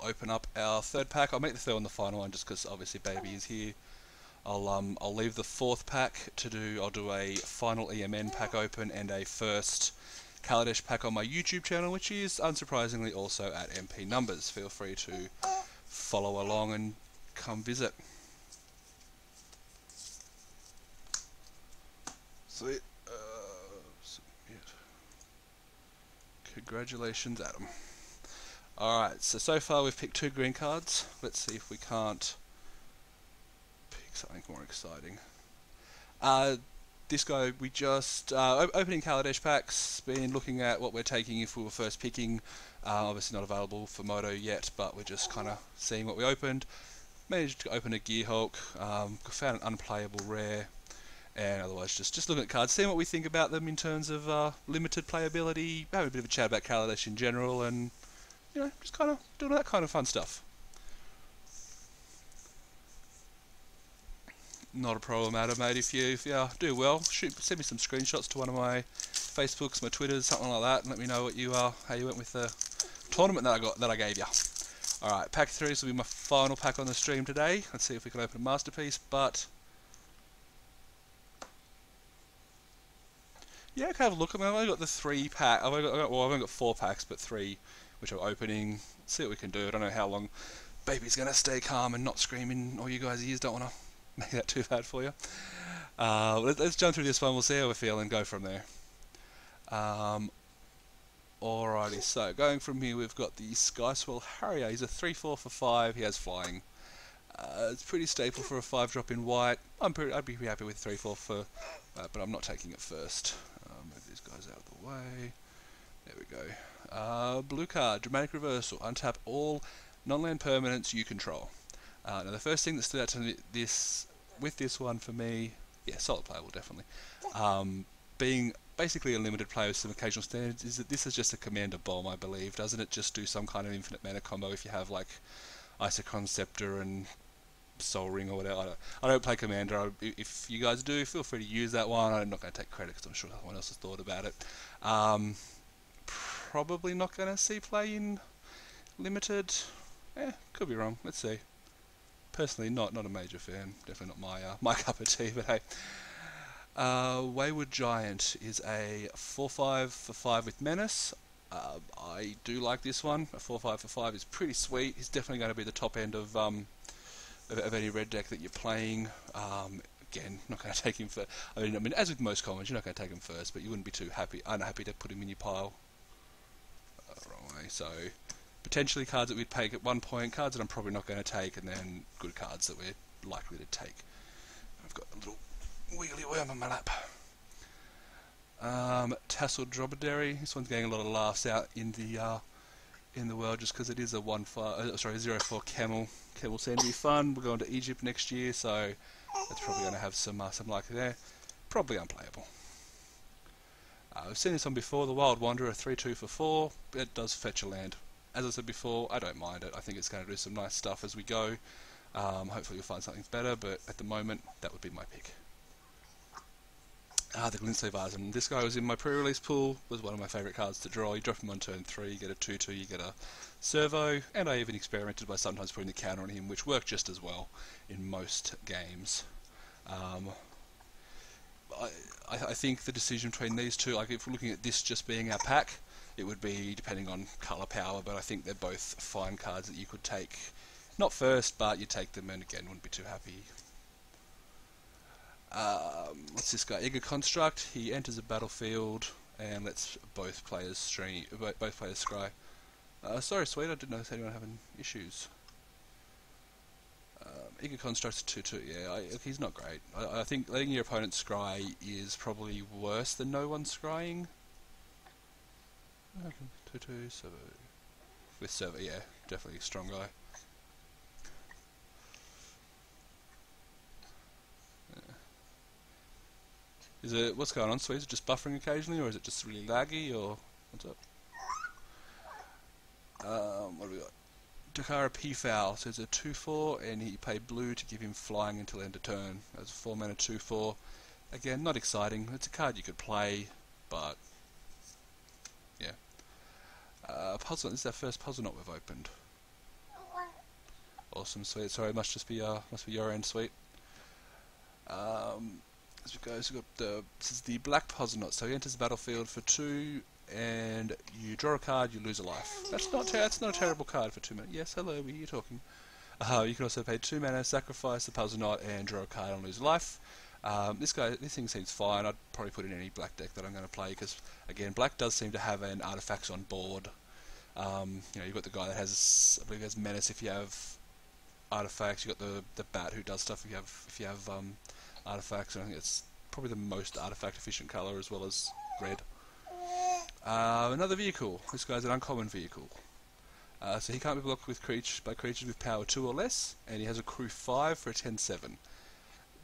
open up our third pack. I'll make the third one the final one just because obviously Baby is here. I'll leave the fourth pack to do. I'll do a final EMN pack open and a first Kaladesh pack on my YouTube channel, which is unsurprisingly also at MP Numbers. Feel free to follow along and come visit. Sweet. Submit. Congratulations, Adam. Alright, so far we've picked 2 green cards. Let's see if we can't pick something more exciting. This guy, we just opening Kaladesh packs, been looking at what we're taking if we were first picking. Obviously not available for Moto yet, but we're just kind of seeing what we opened. Managed to open a Gearhulk, found an unplayable rare, and otherwise just looking at cards, seeing what we think about them in terms of limited playability, having a bit of a chat about Kaladesh in general, and you know, just kind of doing that kind of fun stuff. Not a problem, Adam, mate. If you do well, send me some screenshots to one of my Facebooks, my Twitters, something like that, and let me know what you how you went with the tournament that I gave you. All right, pack 3 will be my final pack on the stream today. Let's see if we can open a masterpiece. But yeah, I can have a look. I mean, I've only got the 3 pack. I've only got 4 packs, but 3 which I'm opening. See what we can do. I don't know how long Baby's gonna stay calm and not screaming. All you guys' ears don't want to make that too bad for you. Let's jump through this one. We'll see how we feel and go from there. Alrighty, so going from here, we've got the Skyswell Harrier. He's a 3/4 for 5. He has flying. It's pretty staple for a 5-drop in white. I'd be happy with 3/4 for, but I'm not taking it first. Move these guys out of the way. There we go. Blue card, dramatic reversal. Untap all non-land permanents you control. Now the first thing that stood out to me with this one for me, yeah, solid playable definitely. Being basically a limited player with some occasional standards, is that this is just a commander bomb, I believe. Doesn't it just do some kind of infinite mana combo if you have like Isochron Scepter and Soul Ring or whatever? I don't play commander. If you guys do, feel free to use that one. I'm not going to take credit because I'm sure someone else has thought about it. Probably not going to see play in limited. Could be wrong. Let's see. Personally, not a major fan. Definitely not my cup of tea. But hey. Wayward Giant is a 4/5 for 5 with Menace. I do like this one. A 4/5 for 5 is pretty sweet. He's definitely going to be the top end of any red deck that you're playing. Again, not going to take him first. I mean, as with most commons, you're not going to take him first, but you wouldn't be too unhappy to put him in your pile. Wrong way. So potentially cards that we'd take at one point, cards that I'm probably not going to take, and then good cards that we're likely to take. I've got a little wiggly worm on my lap. Tasseled Dromedary. This one's getting a lot of laughs out in the world just because it is a 0/4 camel. Camel seem to be fun. We're going to Egypt next year, so that's probably going to have some luck there. Probably unplayable. We've seen this one before. The Wild Wanderer, 3/2 for 4. It does fetch a land. As I said before, I don't mind it. I think it's going to do some nice stuff as we go. Hopefully you'll find something better, but at the moment, that would be my pick. The Glintsleeve Arsen. This guy was in my pre-release pool, was one of my favourite cards to draw. You drop him on turn 3, you get a 2/2, you get a servo, and I even experimented by sometimes putting the counter on him, which worked just as well in most games. I think the decision between these two, like if we're looking at this just being our pack, it would be depending on colour power, but I think they're both fine cards that you could take, not first, but you take them and again wouldn't be too happy. What's this guy? Eager Construct. He enters a battlefield and lets both players scry. Sorry, sweet. I didn't notice anyone having issues. Eager Construct's 2/2. Yeah, he's not great. I think letting your opponent scry is probably worse than no one scrying. 2/2 servo. With servo, yeah, definitely a strong guy. Is it, what's going on, Sweet? Is it just buffering occasionally, or is it just really laggy, or what's up? What do we got? Dakara Peafowl, so it's a 2/4, and he paid blue to give him flying until end of turn. That's a 4 mana 2/4. Again, not exciting. It's a card you could play, but yeah. Puzzle. This is our firle knot we've opened. awesome, sweet. Sorry, it must be your end, sweet. As we go, so we've got this is the Black Posnot. So he enters the battlefield for 2, and you draw a card, you lose a life. That's not a terrible card for 2 minutes. Yes, hello, we are talking. You can also pay 2 mana, sacrifice the Posnot, and draw a card and lose a life. This thing seems fine. I'd probably put in any black deck that I'm going to play because, again, black does seem to have an artifacts on board. You've got the guy that has, I believe, has menace if you have artifacts. You've got the bat who does stuff if you have artifacts. And I think it's probably the most artifact efficient color as well as red. Another vehicle. This guy's an uncommon vehicle. So he can't be blocked with by creatures with power 2 or less, and he has a crew 5 for a 10/7.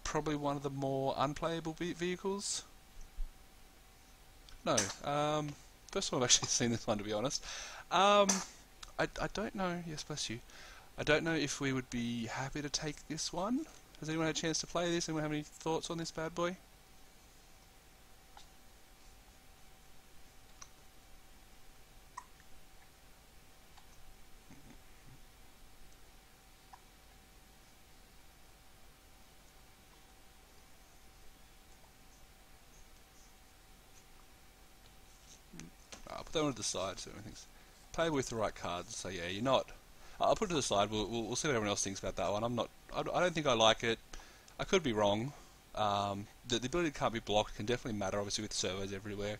Probably one of the more unplayable vehicles. No, first time I've actually seen this one, to be honest. I don't know. Yes, bless you. I don't know if we would be happy to take this one. Has anyone had a chance to play this? Anyone have any thoughts on this bad boy? I'll put that one to the side so everything's play with the right cards. So yeah, you're not. I'll put it to the side. We'll see what everyone else thinks about that one. I don't think I like it. I could be wrong. The ability to can't be blocked can definitely matter. Obviously, with servos everywhere,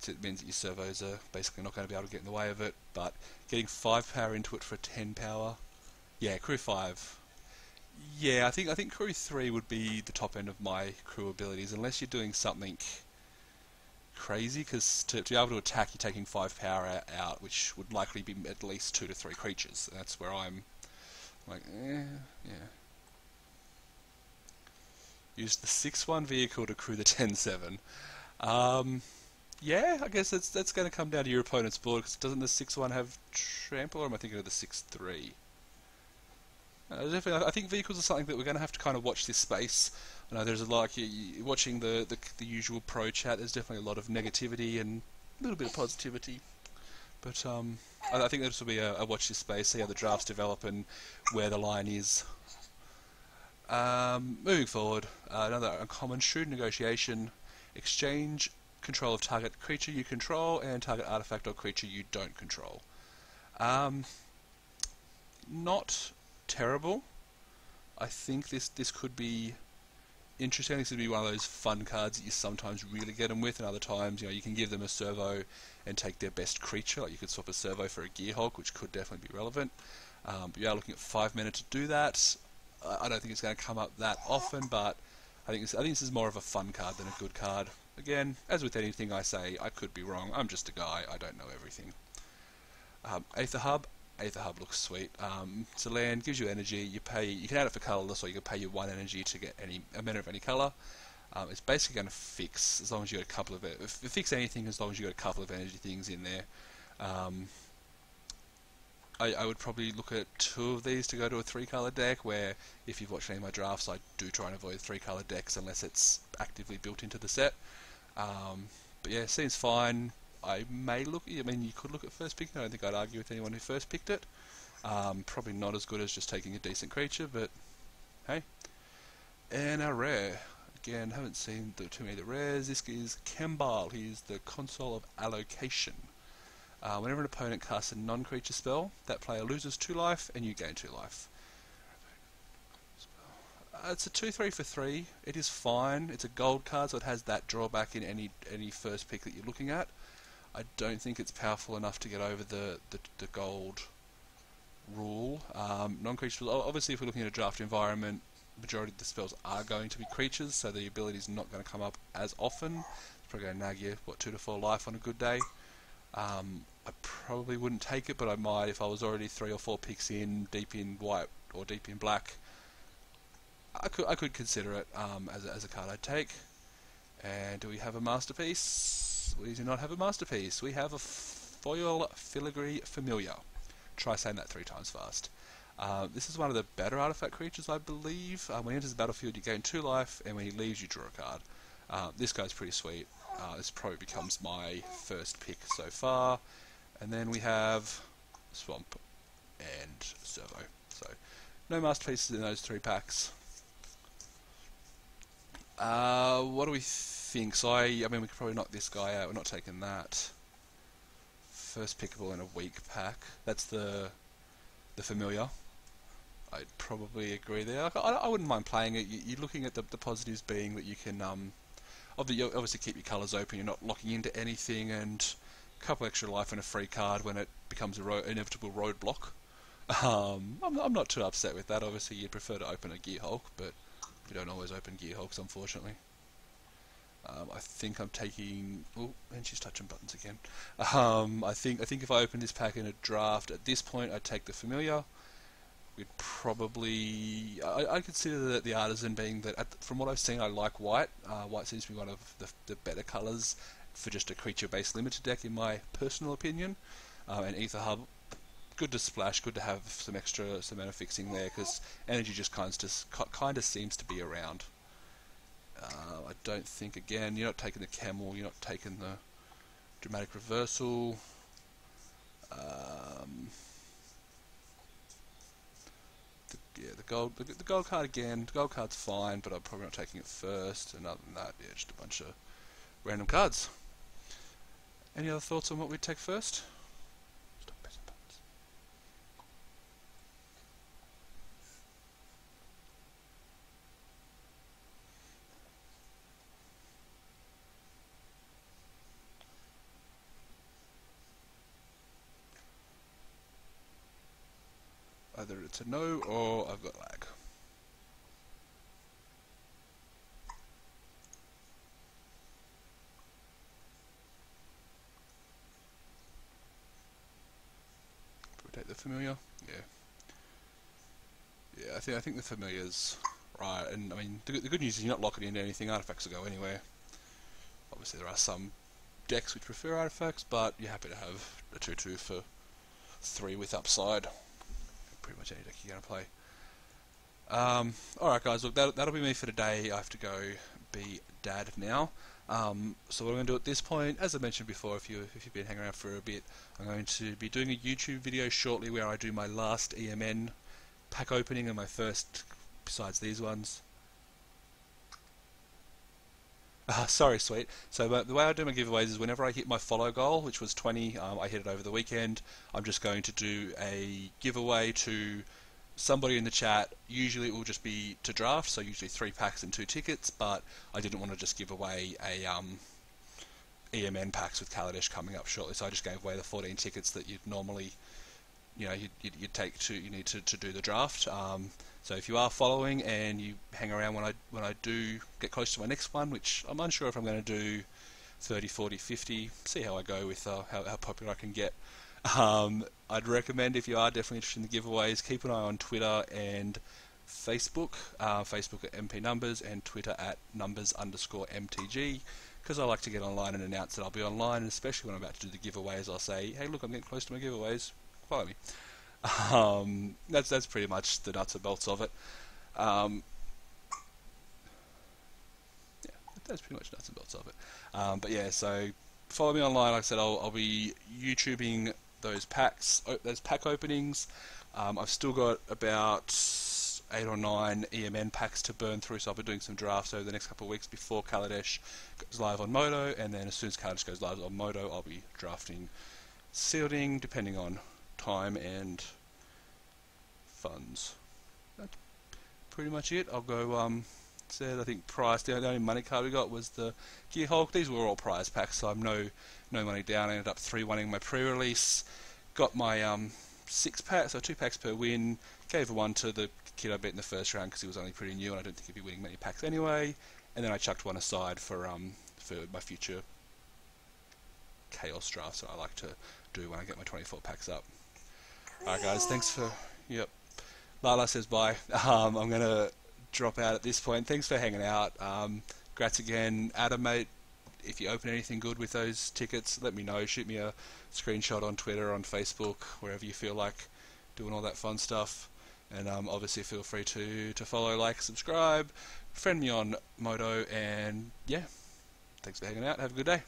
it means that your servos are basically not going to be able to get in the way of it. But getting 5 power into it for 10 power, yeah, crew 5. Yeah, I think crew 3 would be the top end of my crew abilities, unless you're doing something crazy, because to be able to attack, you're taking 5 power out, which would likely be at least 2 to 3 creatures. That's where I'm like, yeah. Use the 6/1 vehicle to crew the 10/7. Yeah, I guess that's going to come down to your opponent's board, because doesn't the 6/1 have trample, or am I thinking of the 6/3? Definitely, I think vehicles are something that we're going to have to kind of watch this space. I know there's a lot, watching the usual pro chat, there's definitely a lot of negativity and a little bit of positivity. But I think this will be a watch this space, see how the drafts develop and where the line is. Moving forward, another uncommon shrewd negotiation. Exchange control of target creature you control and target artifact or creature you don't control. Not terrible. I think this could be interesting. This would be one of those fun cards that you sometimes really get them with, and other times, you can give them a servo and take their best creature. Like you could swap a servo for a Gearhulk, which could definitely be relevant. But you are looking at 5 mana to do that. I don't think it's going to come up that often, but I think this is more of a fun card than a good card. Again, as with anything I say, I could be wrong. I'm just a guy. I don't know everything. Aether Hub. Aether Hub looks sweet. It's a land, gives you energy. You can add it for colourless, or you can pay you 1 energy to get a mana of any colour. It's basically going to fix as long as you got a couple of it. Fix anything as long as you got a couple of energy things in there. I would probably look at 2 of these to go to a 3-colour deck, where if you've watched any of my drafts, I do try and avoid 3-colour decks unless it's actively built into the set. But yeah, seems fine. I may look, you could look at first picking. I don't think I'd argue with anyone who first picked it. Probably not as good as just taking a decent creature, but hey. And our rare. Again, haven't seen too many of the rares. This is Kembal. He's the Console of Allocation. Whenever an opponent casts a non-creature spell, that player loses 2 life and you gain 2 life. It's a 2/3 for 3. It is fine. It's a gold card, so it has that drawback in any first pick that you're looking at. I don't think it's powerful enough to get over the gold rule. Non-creature spells, obviously if we're looking at a draft environment, majority of the spells are going to be creatures, so the ability is not going to come up as often. It's probably going to nag you, 2 to 4 life on a good day. I probably wouldn't take it, but I might if I was already 3 or 4 picks in, deep in white or deep in black. I could consider it as a card I'd take. And do we have a masterpiece? We do not have a masterpiece. We have a foil filigree familiar. Try saying that 3 times fast. This is one of the better artifact creatures, I believe. When he enters the battlefield, you gain 2 life, and when he leaves, you draw a card. This guy's pretty sweet. This probably becomes my first pick so far. And then we have Swamp and Servo. So No masterpieces in those 3 packs. What do we think? So I mean, we could probably knock this guy out. We're not taking that. First pickable in a weak pack. That's the familiar. I'd probably agree there. I wouldn't mind playing it. You're looking at the positives being that you can obviously keep your colours open. You're not locking into anything, and a couple extra life and a free card when it becomes a inevitable roadblock. I'm not too upset with that. Obviously, you'd prefer to open a Gear Hulk, but you don't always open Gear Hulks, unfortunately. I think I'm taking. Oh, and she's touching buttons again. I think if I open this pack in a draft at this point, I'd take the familiar. We'd probably. I consider the artisan being that. From what I've seen, I like white. White seems to be one of the better colours for just a creature-based limited deck, in my personal opinion. And Ether Hub, good to splash. Good to have some amount of fixing there, because energy just kind of seems to be around. I don't think, again, you're not taking the camel, you're not taking the dramatic reversal. The gold card again. The gold card's fine, but I'm probably not taking it first. And other than that, yeah, just a bunch of random cards. Any other thoughts on what we'd take first? Stop pressing buttons. Either it's a no or I've got lag. Take the familiar, yeah. I think the familiar's right, and I mean the good news is you're not locking into anything. Artifacts will go anywhere. Obviously, there are some decks which prefer artifacts, but you're happy to have a 2/2 for 3 with upside. Pretty much any deck you're going to play. Alright guys, look, that'll be me for today. I have to go be dad now. So what I'm going to do at this point, as I mentioned before, if you've been hanging around for a bit, I'm going to be doing a YouTube video shortly where I do my last EMN pack opening and my first, besides these ones. Sorry, sweet. So the way I do my giveaways is whenever I hit my follow goal, which was 20, I hit it over the weekend, I'm just going to do a giveaway to somebody in the chat. Usually it will just be to draft, so usually 3 packs and 2 tickets, but I didn't want to just give away a EMN packs with Kaladesh coming up shortly, so I just gave away the 14 tickets that you'd normally, you'd take you need to do the draft. So if you are following and you hang around when I do get close to my next one, which I'm unsure if I'm going to do 30, 40, 50, see how I go with how popular I can get. I'd recommend, if you are definitely interested in the giveaways, keep an eye on Twitter and Facebook. Facebook at MP Numbers and Twitter at numbers_MTG, because I like to get online and announce that I'll be online, and especially when I'm about to do the giveaways, I'll say, hey look, I'm getting close to my giveaways, follow me. That's pretty much the nuts and bolts of it. Yeah, that's pretty much nuts and bolts of it. But yeah, so follow me online. Like I said, I'll be YouTubing those packs, those pack openings. I've still got about 8 or 9 EMN packs to burn through, so I'll be doing some drafts over the next couple of weeks before Kaladesh goes live on Moto, and then as soon as Kaladesh goes live on Moto, I'll be drafting Sealing, depending on time and funds. That's pretty much it. I'll go, I think prize, the only money card we got was the Gear Hulk. These were all prize packs, so I'm no money down. I ended up 3-1ing my pre-release. Got my 6 packs, so 2 packs per win. Gave one to the kid I bet in the first round because he was only pretty new and I don't think he'd be winning many packs anyway. And then I chucked one aside for my future Chaos drafts that I like to do when I get my 24 packs up. Alright guys, thanks for... Yep. Lala says bye. I'm going to drop out at this point. Thanks for hanging out. Congrats again. Adam, mate, if you open anything good with those tickets, let me know. Shoot me a screenshot on Twitter, on Facebook, wherever you feel like doing all that fun stuff. And obviously feel free to follow, like, subscribe, friend me on Moto, and yeah, thanks for hanging out. Have a good day.